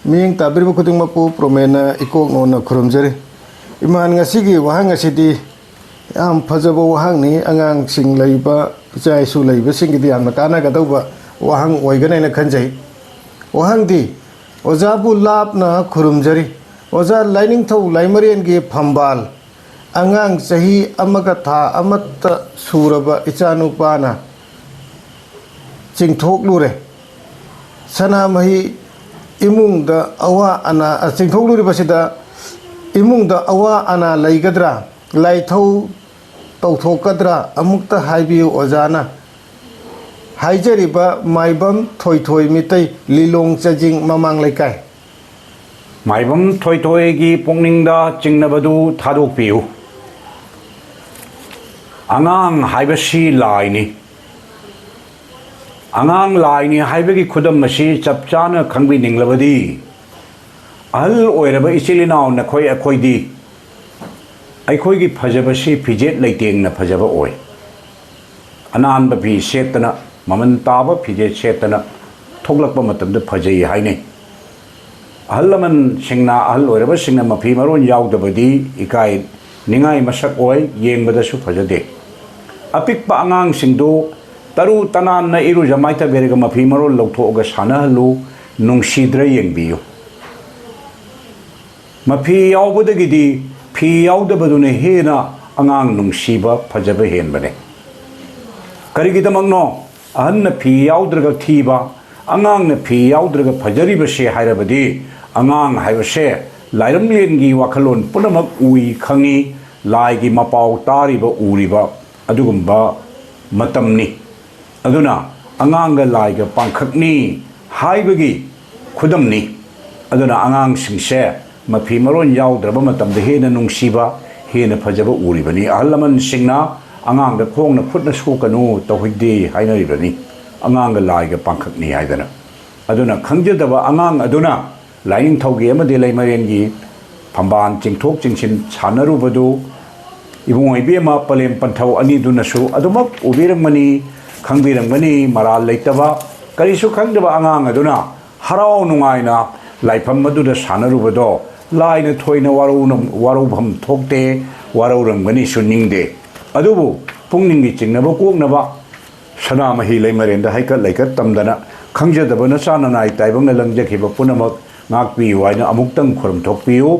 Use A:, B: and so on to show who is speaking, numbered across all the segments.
A: Ming tabir bukuting mapu promena ikok ngona kurumjari. Iman ngasigi wahang ngasidi am phajaba wahang ni angang sing laiba jai su laiba sing gidi am kana ga tauba wahang oigana na khanjai. Wahang di ojabu lap na kurumjari. Oja lainingthou laimarian gi phambal angang sahi amaga tha amatta suraba ichanupana chingthoklure sana mahi imung da awa ana chingthoklure basida imung da awa ana laigadra laithau tauthokadra amukta haibiu ojana haijariba maibam thoithoi mitai lilong chajing mamang laikai
B: maibam thoithoi gi pongningda chingnabadu thadokpiu angang haibasi laini angang laini haibagi khudam masi chapchana khangbi ninglabadi ahal oiraba ichilinaw nakhoi akhoidi aikhoigi phajabasi phijet leiteng na phajaba oi anan ba bi setana maman taba phijet setana thoglakpa matamda phajai haine ahalaman singna ahal oiraba singna mafi maron yaudabadi ikai ningai masak oi yengbadasu phajade apikpa angang singdo taru tanan na iru jamaita berega mafi marol lawthoga sanahalu nungsidra yengbiyu mafi yaubadagidi fi yaudabadune hena angang nungsiba phajaba henbane karigidamagno ahanna fi yaudraga thiba angang na fi yaudraga phajariba se hairabadi angang haibase lairamlengi wakhalon punamak ui khangi laigi mapau tariba uriba adugumba matamni aduna anganga laiga pangkhakni haibagi khudamni aduna angang singse mafi maron yaudraba matamda hena nungsiba hena phajaba uribani ahalaman singna anganga khongna khutna sukanu tawhidi hainaribani anganga laiga pangkhakni haidana aduna khangjadaba angang aduna lainingthougi amade laimarengi phamban chingthok chingsin chanarubadu ibung ibema palem panthau ani dunasu adumak ubirangmani khangbirangmani maral leitaba karisu khangdaba angang aduna harau nungaina laifam maduda sanarubado laina thoina warubham thokte warurangmani suningde adubu pungningi chingnaba koknaba sanamahi leimarenda haikat laikat tamdana khangjadaba na sananai taibangna langjakhiba punamak ngakpi waina amuktang khuram thokpiu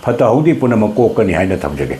B: phata hudi punamak kokani haina thamjage